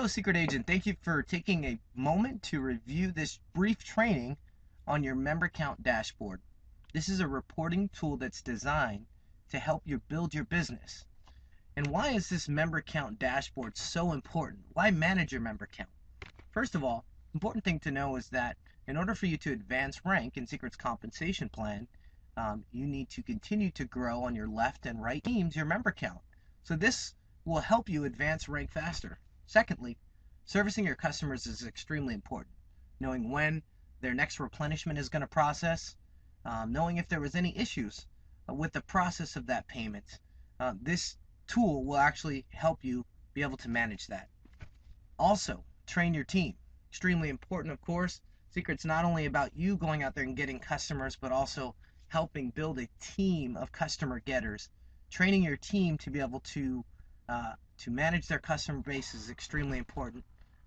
Hello, Secret Agent. Thank you for taking a moment to review this brief training on your member count dashboard. This is a reporting tool that's designed to help you build your business. And why is this member count dashboard so important? Why manage your member count? First of all, important thing to know is that in order for you to advance rank in Seacret's compensation plan, you need to continue to grow on your left and right teams your member count. So this will help you advance rank faster. Secondly, servicing your customers is extremely important. Knowing when their next replenishment is going to process, knowing if there was any issues with the process of that payment. This tool will actually help you be able to manage that. Also, train your team. Extremely important, of course. Seacret's not only about you going out there and getting customers, but also helping build a team of customer getters. Training your team to be able to manage their customer base is extremely important.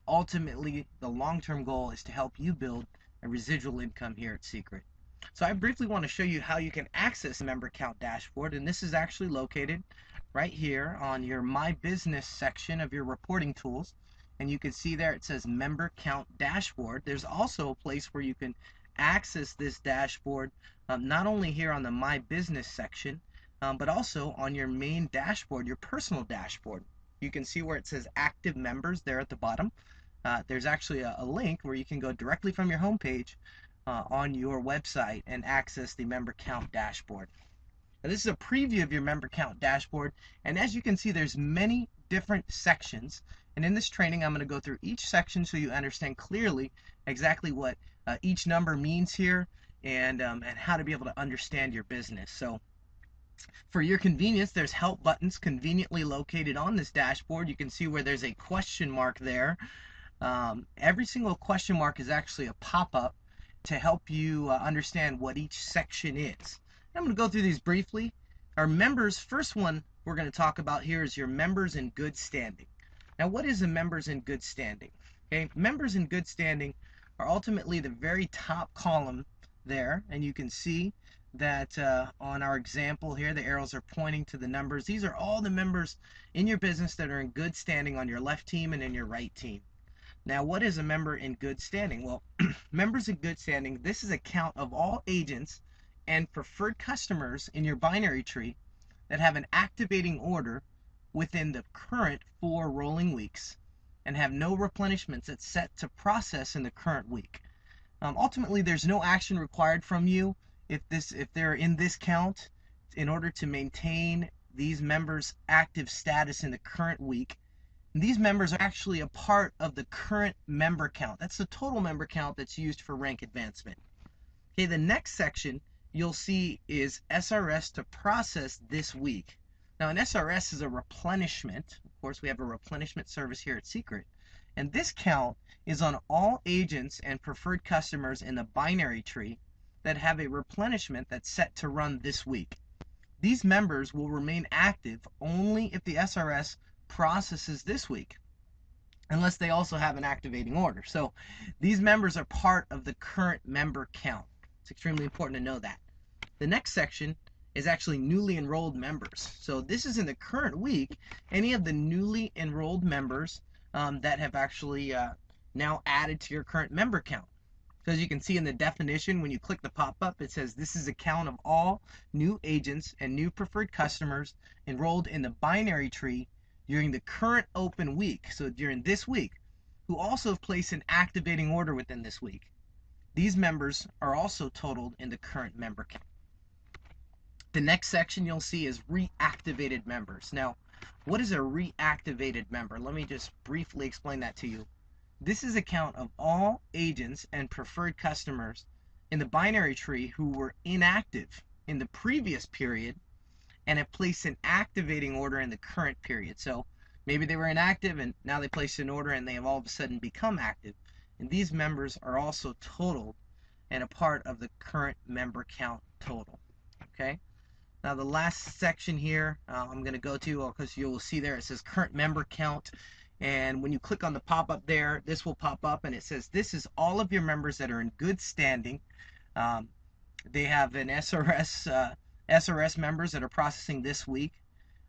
Ultimately, the long-term goal is to help you build a residual income here at Seacret. So I briefly want to show you how you can access the member count dashboard, and this is actually located right here on your My Business section of your reporting tools. And you can see there it says member count dashboard. There's also a place where you can access this dashboard, not only here on the My Business section, but also on your main dashboard, your personal dashboard. You can see where it says active members there at the bottom. There's actually a link where you can go directly from your homepage on your website and access the member count dashboard. Now, this is a preview of your member count dashboard, and as you can see, there's many different sections. And in this training, I'm going to go through each section so you understand clearly exactly what each number means here, and how to be able to understand your business. So for your convenience, there's help buttons conveniently located on this dashboard. You can see where there's a question mark there. Every single question mark is actually a pop-up to help you understand what each section is. I'm going to go through these briefly. Our members, first one we're going to talk about here is your members in good standing. Now, what is a members in good standing? Okay, members in good standing are ultimately the very top column there, and you can see that on our example here, the arrows are pointing to the numbers. These are all the members in your business that are in good standing on your left team and in your right team. Now, what is a member in good standing? Well, members in good standing, this is a count of all agents and preferred customers in your binary tree that have an activating order within the current 4 rolling weeks and have no replenishments that's set to process in the current week. Ultimately, there's no action required from you if they're in this count in order to maintain these members' active status in the current week. And these members are actually a part of the current member count. That's the total member count that's used for rank advancement. Okay, the next section you'll see is SRS to process this week. Now, an SRS is a replenishment. Of course, we have a replenishment service here at Seacret. And this count is on all agents and preferred customers in the binary tree that have a replenishment that's set to run this week. These members will remain active only if the SRS processes this week, unless they also have an activating order. So these members are part of the current member count. It's extremely important to know that. The next section is actually newly enrolled members. So this is in the current week, any of the newly enrolled members that have actually now added to your current member count. So as you can see in the definition, when you click the pop-up, it says this is a count of all new agents and new preferred customers enrolled in the binary tree during the current open week, so during this week, who also have placed an activating order within this week. These members are also totaled in the current member count. The next section you'll see is reactivated members. Now, what is a reactivated member? Let me just briefly explain that to you. This is a count of all agents and preferred customers in the binary tree who were inactive in the previous period and have placed an activating order in the current period. So maybe they were inactive and now they placed an order and they have all of a sudden become active. And these members are also totaled and a part of the current member count total. Okay. Now the last section here I'm going to go to, because you will see there it says current member count. And when you click on the pop-up there, this will pop up and it says this is all of your members that are in good standing. They have an SRS members that are processing this week.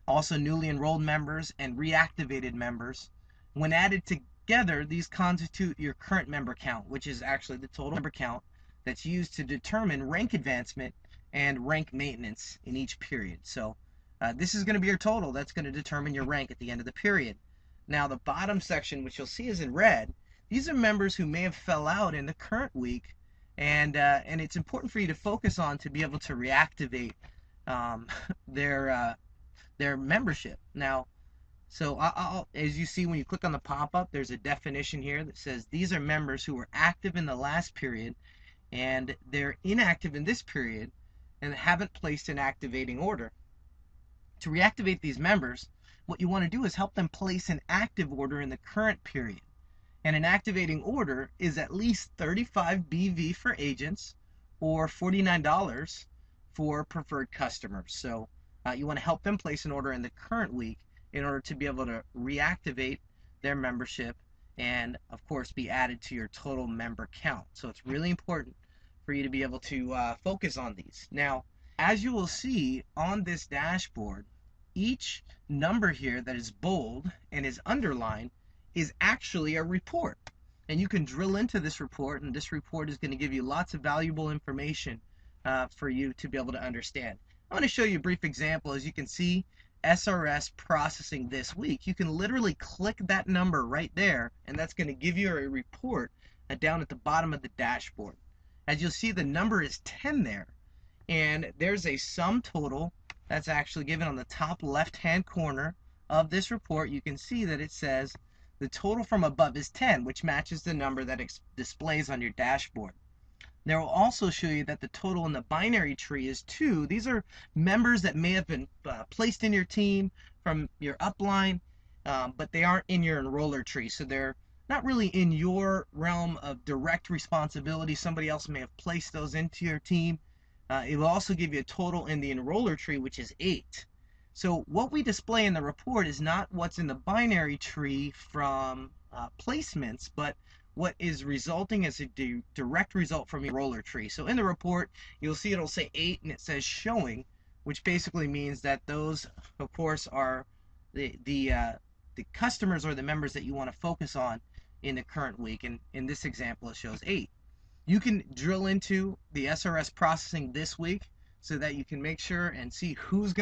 Also newly enrolled members and reactivated members. When added Together, these constitute your current member count, which is actually the total member count that's used to determine rank advancement and rank maintenance in each period. So this is going to be your total that's going to determine your rank at the end of the period. Now the bottom section, which you'll see is in red, these are members who may have fell out in the current week, and it's important for you to focus on to be able to reactivate their membership. Now, so as you see when you click on the pop-up, there's a definition here that says these are members who were active in the last period and they're inactive in this period and haven't placed an activating order. To reactivate these members, what you want to do is help them place an active order in the current period. And an activating order is at least 35 BV for agents or $49 for preferred customers. So you want to help them place an order in the current week in order to be able to reactivate their membership and, of course, be added to your total member count. So it's really important for you to be able to focus on these. Now, as you will see on this dashboard, each number here that is bold and is underlined is actually a report. And you can drill into this report, and this report is going to give you lots of valuable information for you to be able to understand. I want to show you a brief example. As you can see, SRS processing this week. You can literally click that number right there, and that's going to give you a report down at the bottom of the dashboard. As you'll see, the number is 10 there, and there's a sum total that's actually given on the top left-hand corner of this report. You can see that it says the total from above is 10, which matches the number that displays on your dashboard. They will also show you that the total in the binary tree is 2. These are members that may have been placed in your team from your upline, but they aren't in your enroller tree. So they're not really in your realm of direct responsibility. Somebody else may have placed those into your team. It will also give you a total in the enroller tree, which is 8. So what we display in the report is not what's in the binary tree from placements, but what is resulting as a direct result from your roller tree. So in the report, you'll see it'll say 8 and it says showing, which basically means that those, of course, are the customers or the members that you want to focus on in the current week. And in this example, it shows 8. You can drill into the SRS processing this week so that you can make sure and see whose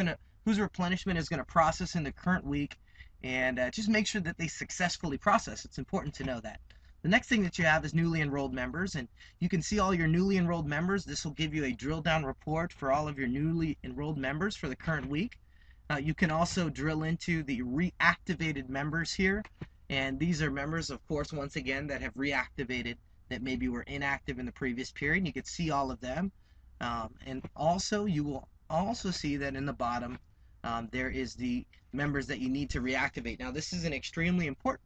replenishment is going to process in the current week, and just make sure that they successfully process. It's important to know that. The next thing that you have is newly enrolled members, and you can see all your newly enrolled members. This will give you a drill down report for all of your newly enrolled members for the current week. You can also drill into the reactivated members here, and these are members, of course, once again, that have reactivated that maybe were inactive in the previous period. You can see all of them, and also you will also see that in the bottom there is the members that you need to reactivate. Now this is an extremely important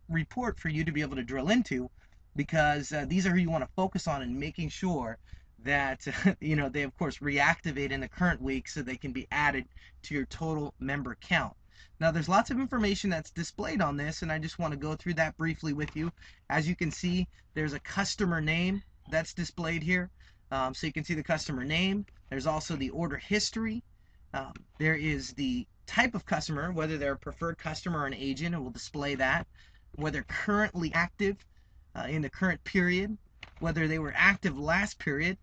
report for you to be able to drill into, because these are who you want to focus on and making sure that they of course reactivate in the current week so they can be added to your total member count. Now there's lots of information that's displayed on this, and I just want to go through that briefly with you. As you can see, there's a customer name that's displayed here, so you can see the customer name. There's also the order history. There is the type of customer, whether they're a preferred customer or an agent, it will display that. Whether currently active in the current period, whether they were active last period.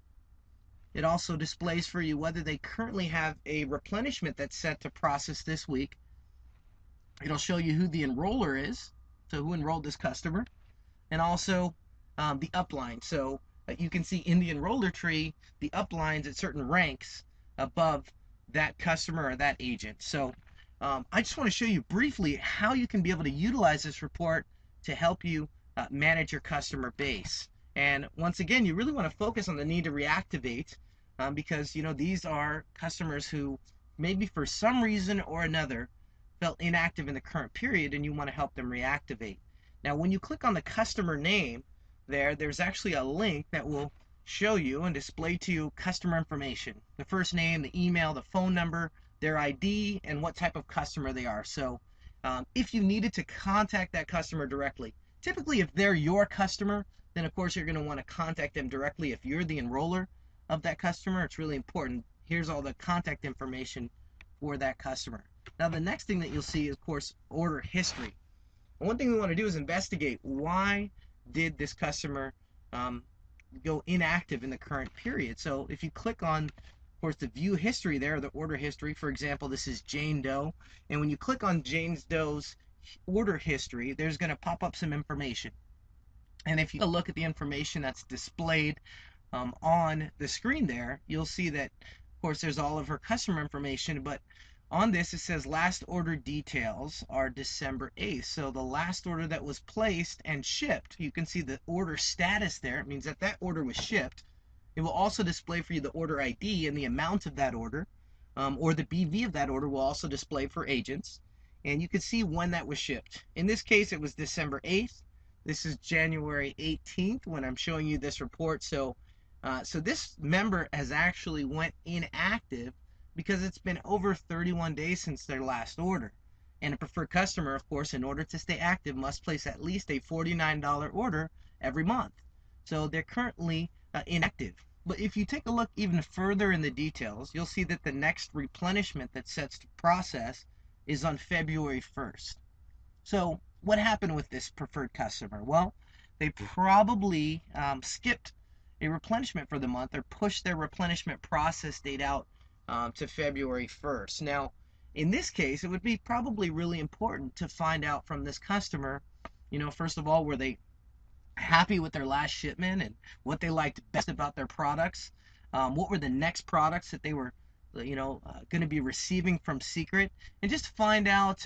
It also displays for you whether they currently have a replenishment that's set to process this week. It'll show you who the enroller is, so who enrolled this customer, and also the upline. So you can see in the enroller tree the uplines at certain ranks above that customer or that agent. So I just want to show you briefly how you can be able to utilize this report to help you manage your customer base. And once again, you really want to focus on the need to reactivate, because these are customers who maybe for some reason or another felt inactive in the current period, and you want to help them reactivate. Now when you click on the customer name there's actually a link that will show you and display to you customer information, the first name, the email, the phone number, their ID, and what type of customer they are. So if you needed to contact that customer directly, typically if they're your customer, then of course you're going to want to contact them directly. If you're the enroller of that customer, it's really important. Here's all the contact information for that customer. Now the next thing that you'll see is, of course, order history. And one thing we want to do is investigate, why did this customer go inactive in the current period. So if you click on, of course, the view history there, the order history, for example, this is Jane Doe. And when you click on Jane Doe's order history, there's going to pop up some information. And if you look at the information that's displayed on the screen there, you'll see that, of course, there's all of her customer information, but on this it says last order details are December 8th. So the last order that was placed and shipped, you can see the order status there. It means that that order was shipped. It will also display for you the order ID and the amount of that order, or the BV of that order will also display for agents. And you can see when that was shipped. In this case, it was December 8th. This is January 18th when I'm showing you this report. So this member has actually went inactive because it's been over 31 days since their last order. And a preferred customer, of course, in order to stay active, must place at least a $49 order every month. So they're currently inactive. But if you take a look even further in the details, you'll see that the next replenishment that sets to process is on February 1st. So what happened with this preferred customer? Well, they probably skipped a replenishment for the month, or pushed their replenishment process date out to February 1st. Now, in this case, it would be probably really important to find out from this customer, first of all, were they happy with their last shipment and what they liked best about their products? What were the next products that they were, going to be receiving from Seacret? And just find out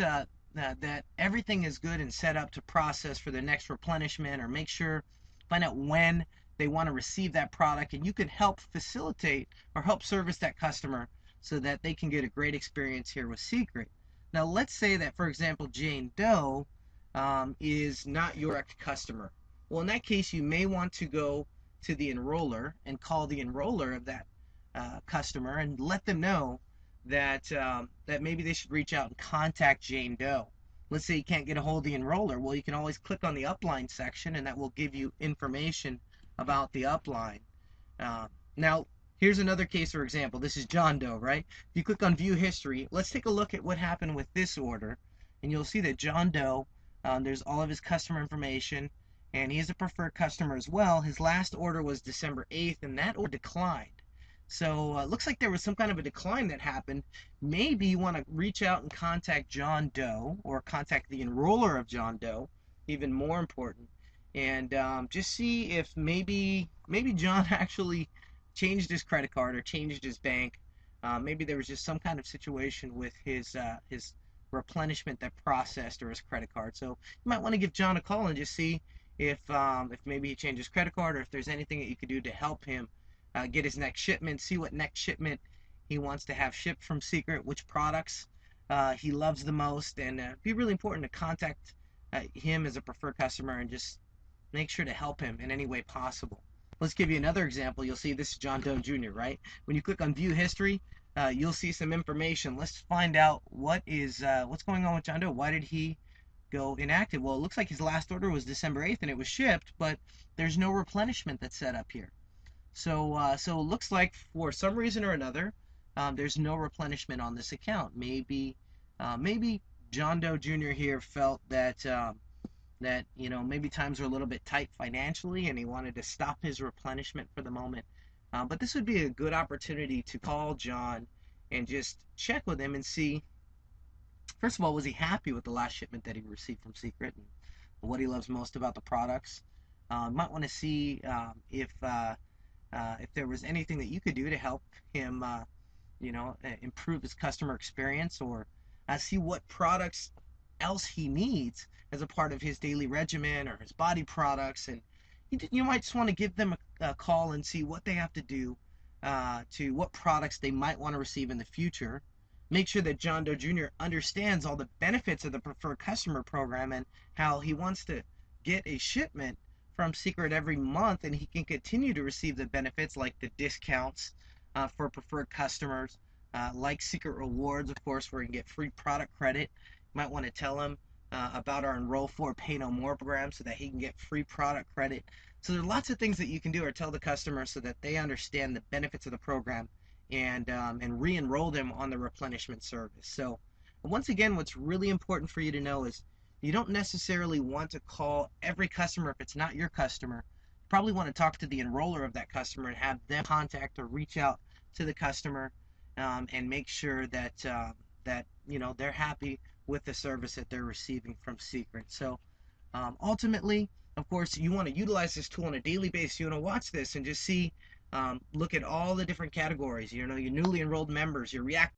that everything is good and set up to process for the next replenishment, or find out when they want to receive that product, and you can help facilitate or help service that customer so that they can get a great experience here with Seacret. Now, let's say that, for example, Jane Doe is not your direct customer. Well, in that case, you may want to go to the enroller and call the enroller of that customer and let them know that that maybe they should reach out and contact Jane Doe. Let's say you can't get a hold of the enroller. Well, you can always click on the upline section, and that will give you information about the upline. Now, here's another case for example. This is John Doe, right? If you click on view history, let's take a look at what happened with this order, and you'll see that John Doe, there's all of his customer information, and he is a preferred customer as well. His last order was December 8th, and that order declined. So it looks like there was some kind of a decline that happened. Maybe you want to reach out and contact John Doe, or contact the enroller of John Doe, even more important, and just see if maybe John actually changed his credit card or changed his bank. Maybe there was just some kind of situation with his replenishment that processed, or his credit card. So you might want to give John a call and just see if maybe he changed his credit card, or if there's anything that you could do to help him get his next shipment, see what next shipment he wants to have shipped from Seacret, which products he loves the most, and it'd be really important to contact him as a preferred customer and just make sure to help him in any way possible. Let's give you another example. You'll see this is John Doe Jr., right? When you click on view history, you'll see some information. Let's find out what's going on with John Doe. Why did he go inactive? Well, it looks like his last order was December 8th and it was shipped, but there's no replenishment that's set up here. So it looks like for some reason or another, there's no replenishment on this account. Maybe John Doe Jr. here felt that maybe times are a little bit tight financially, and he wanted to stop his replenishment for the moment. But this would be a good opportunity to call John and just check with him and see, first of all, was he happy with the last shipment that he received from Seacret, and what he loves most about the products. Might want to see if there was anything that you could do to help him improve his customer experience, or see what products else he needs as a part of his daily regimen, or his body products. And you might just want to give them a call and see what they have to do, to what products they might want to receive in the future. Make sure that John Doe Jr. understands all the benefits of the preferred customer program, and how he wants to get a shipment from Seacret every month, and he can continue to receive the benefits like the discounts for preferred customers, like Seacret Rewards, of course, where you can get free product credit. You might want to tell him about our Enroll For Pay No More program so that he can get free product credit. So there are lots of things that you can do or tell the customer so that they understand the benefits of the program, and re-enroll them on the replenishment service. So once again, what's really important for you to know is You don't necessarily want to call every customer if it's not your customer. You probably want to talk to the enroller of that customer and have them contact or reach out to the customer, and make sure that they're happy with the service that they're receiving from Seacret. So ultimately, of course, you want to utilize this tool on a daily basis. You want to watch this and just see, look at all the different categories. Your newly enrolled members, your reactive